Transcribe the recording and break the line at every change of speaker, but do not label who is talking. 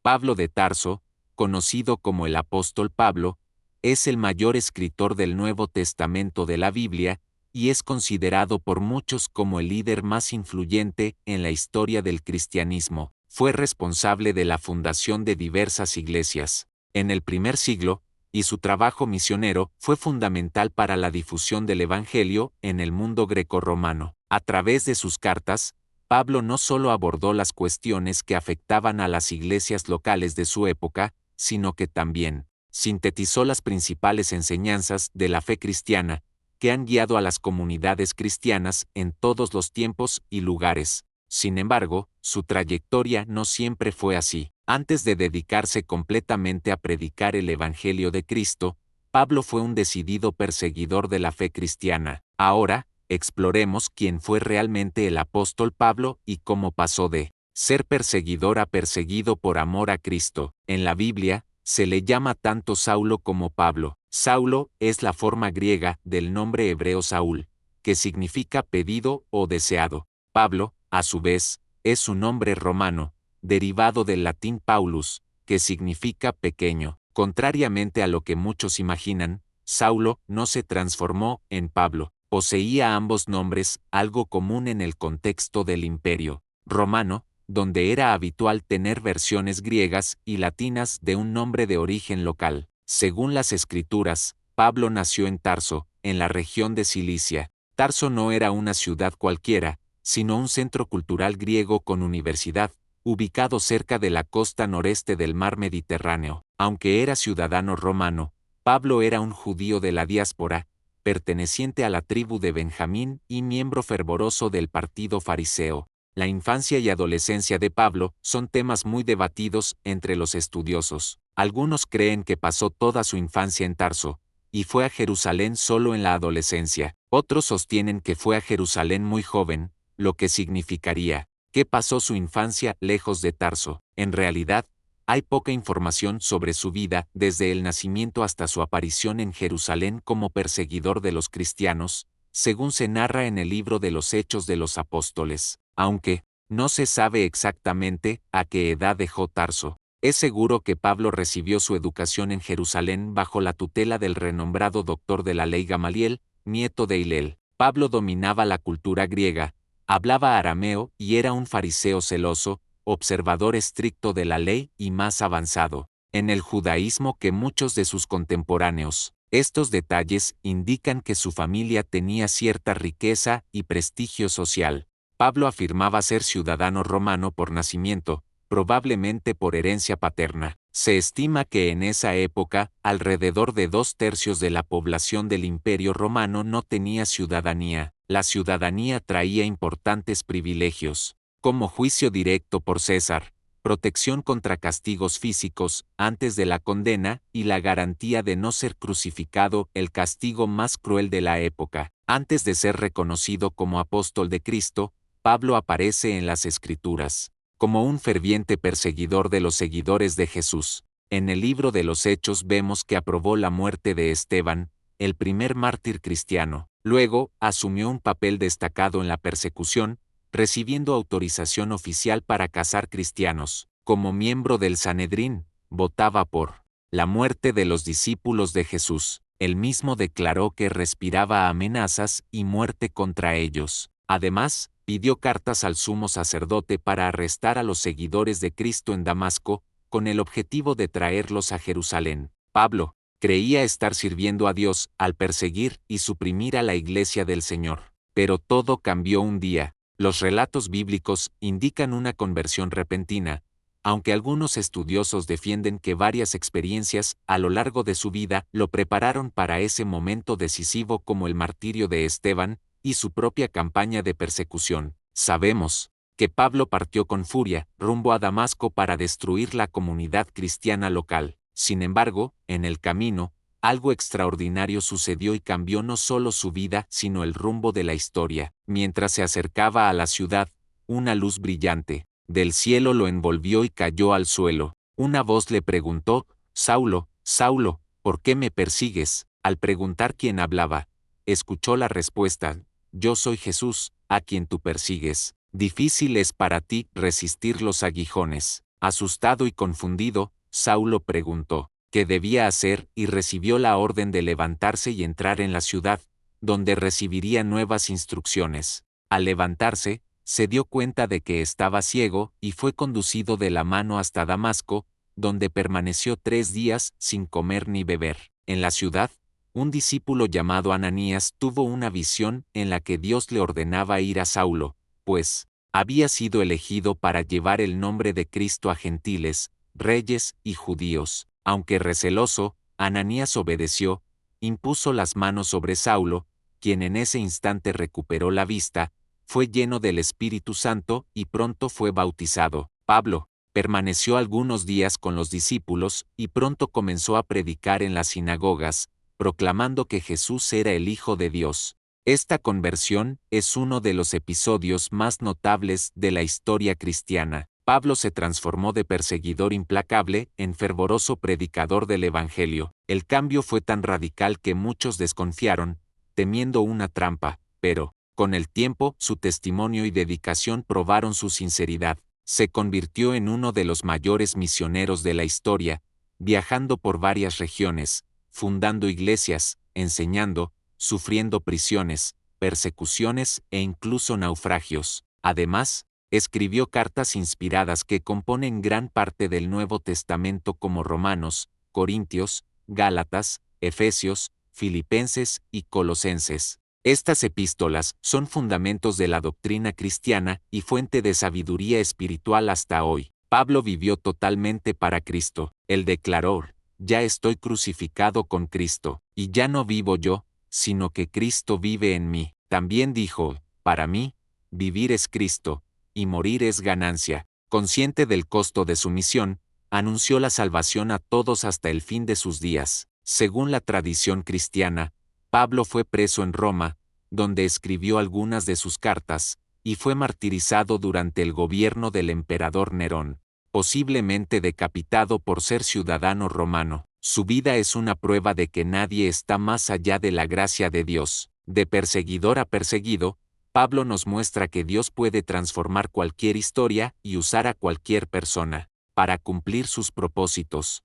Pablo de Tarso, conocido como el apóstol Pablo, es el mayor escritor del Nuevo Testamento de la Biblia, y es considerado por muchos como el líder más influyente en la historia del cristianismo. Fue responsable de la fundación de diversas iglesias en el primer siglo, y su trabajo misionero fue fundamental para la difusión del Evangelio en el mundo grecorromano. A través de sus cartas, Pablo no solo abordó las cuestiones que afectaban a las iglesias locales de su época, sino que también sintetizó las principales enseñanzas de la fe cristiana, que han guiado a las comunidades cristianas en todos los tiempos y lugares. Sin embargo, su trayectoria no siempre fue así. Antes de dedicarse completamente a predicar el Evangelio de Cristo, Pablo fue un decidido perseguidor de la fe cristiana. Ahora, exploremos quién fue realmente el apóstol Pablo y cómo pasó de ser perseguidor a perseguido por amor a Cristo. En la Biblia, se le llama tanto Saulo como Pablo. Saulo es la forma griega del nombre hebreo Saúl, que significa pedido o deseado. Pablo, a su vez, es su nombre romano, derivado del latín Paulus, que significa pequeño. Contrariamente a lo que muchos imaginan, Saulo no se transformó en Pablo. Poseía ambos nombres, algo común en el contexto del Imperio Romano, donde era habitual tener versiones griegas y latinas de un nombre de origen local. Según las escrituras, Pablo nació en Tarso, en la región de Cilicia. Tarso no era una ciudad cualquiera, sino un centro cultural griego con universidad, ubicado cerca de la costa noreste del mar Mediterráneo. Aunque era ciudadano romano, Pablo era un judío de la diáspora, perteneciente a la tribu de Benjamín y miembro fervoroso del partido fariseo. La infancia y adolescencia de Pablo son temas muy debatidos entre los estudiosos. Algunos creen que pasó toda su infancia en Tarso, y fue a Jerusalén solo en la adolescencia. Otros sostienen que fue a Jerusalén muy joven, lo que significaría que pasó su infancia lejos de Tarso. En realidad, hay poca información sobre su vida desde el nacimiento hasta su aparición en Jerusalén como perseguidor de los cristianos, según se narra en el libro de los Hechos de los Apóstoles. Aunque no se sabe exactamente a qué edad dejó Tarso, es seguro que Pablo recibió su educación en Jerusalén bajo la tutela del renombrado doctor de la ley Gamaliel, nieto de Hilel. Pablo dominaba la cultura griega, hablaba arameo y era un fariseo celoso, observador estricto de la ley y más avanzado en el judaísmo que muchos de sus contemporáneos. Estos detalles indican que su familia tenía cierta riqueza y prestigio social. Pablo afirmaba ser ciudadano romano por nacimiento, probablemente por herencia paterna. Se estima que en esa época, alrededor de 2/3 de la población del Imperio Romano no tenía ciudadanía. La ciudadanía traía importantes privilegios, como juicio directo por César, protección contra castigos físicos antes de la condena y la garantía de no ser crucificado, el castigo más cruel de la época. Antes de ser reconocido como apóstol de Cristo, Pablo aparece en las Escrituras como un ferviente perseguidor de los seguidores de Jesús. En el libro de los Hechos vemos que aprobó la muerte de Esteban, el primer mártir cristiano. Luego, asumió un papel destacado en la persecución, recibiendo autorización oficial para cazar cristianos. Como miembro del Sanedrín, votaba por la muerte de los discípulos de Jesús. Él mismo declaró que respiraba amenazas y muerte contra ellos. Además, pidió cartas al sumo sacerdote para arrestar a los seguidores de Cristo en Damasco, con el objetivo de traerlos a Jerusalén. Pablo creía estar sirviendo a Dios al perseguir y suprimir a la iglesia del Señor. Pero todo cambió un día. Los relatos bíblicos indican una conversión repentina, aunque algunos estudiosos defienden que varias experiencias a lo largo de su vida lo prepararon para ese momento decisivo, como el martirio de Esteban y su propia campaña de persecución. Sabemos que Pablo partió con furia rumbo a Damasco para destruir la comunidad cristiana local. Sin embargo, en el camino, algo extraordinario sucedió y cambió no solo su vida, sino el rumbo de la historia. Mientras se acercaba a la ciudad, una luz brillante del cielo lo envolvió y cayó al suelo. Una voz le preguntó: «Saulo, Saulo, ¿por qué me persigues?». Al preguntar quién hablaba, escuchó la respuesta: «Yo soy Jesús, a quien tú persigues». Difícil es para ti resistir los aguijones Asustado y confundido, Saulo preguntó qué debía hacer y recibió la orden de levantarse y entrar en la ciudad, donde recibiría nuevas instrucciones. Al levantarse, se dio cuenta de que estaba ciego y fue conducido de la mano hasta Damasco, donde permaneció 3 días sin comer ni beber. En la ciudad, un discípulo llamado Ananías tuvo una visión en la que Dios le ordenaba ir a Saulo, pues había sido elegido para llevar el nombre de Cristo a gentiles, reyes y judíos. Aunque receloso, Ananías obedeció, impuso las manos sobre Saulo, quien en ese instante recuperó la vista, fue lleno del Espíritu Santo y pronto fue bautizado. Pablo permaneció algunos días con los discípulos y pronto comenzó a predicar en las sinagogas, proclamando que Jesús era el Hijo de Dios. Esta conversión es uno de los episodios más notables de la historia cristiana. Pablo se transformó de perseguidor implacable en fervoroso predicador del Evangelio. El cambio fue tan radical que muchos desconfiaron, temiendo una trampa, pero, con el tiempo, su testimonio y dedicación probaron su sinceridad. Se convirtió en uno de los mayores misioneros de la historia, viajando por varias regiones, fundando iglesias, enseñando, sufriendo prisiones, persecuciones e incluso naufragios. Además, escribió cartas inspiradas que componen gran parte del Nuevo Testamento como Romanos, Corintios, Gálatas, Efesios, Filipenses y Colosenses. Estas epístolas son fundamentos de la doctrina cristiana y fuente de sabiduría espiritual hasta hoy. Pablo vivió totalmente para Cristo. Él declaró: ya estoy crucificado con Cristo, y ya no vivo yo, sino que Cristo vive en mí. También dijo: para mí, vivir es Cristo, y morir es ganancia. Consciente del costo de su misión, anunció la salvación a todos hasta el fin de sus días. Según la tradición cristiana, Pablo fue preso en Roma, donde escribió algunas de sus cartas, y fue martirizado durante el gobierno del emperador Nerón, posiblemente decapitado por ser ciudadano romano. Su vida es una prueba de que nadie está más allá de la gracia de Dios. De perseguidor a perseguido, Pablo nos muestra que Dios puede transformar cualquier historia y usar a cualquier persona para cumplir sus propósitos.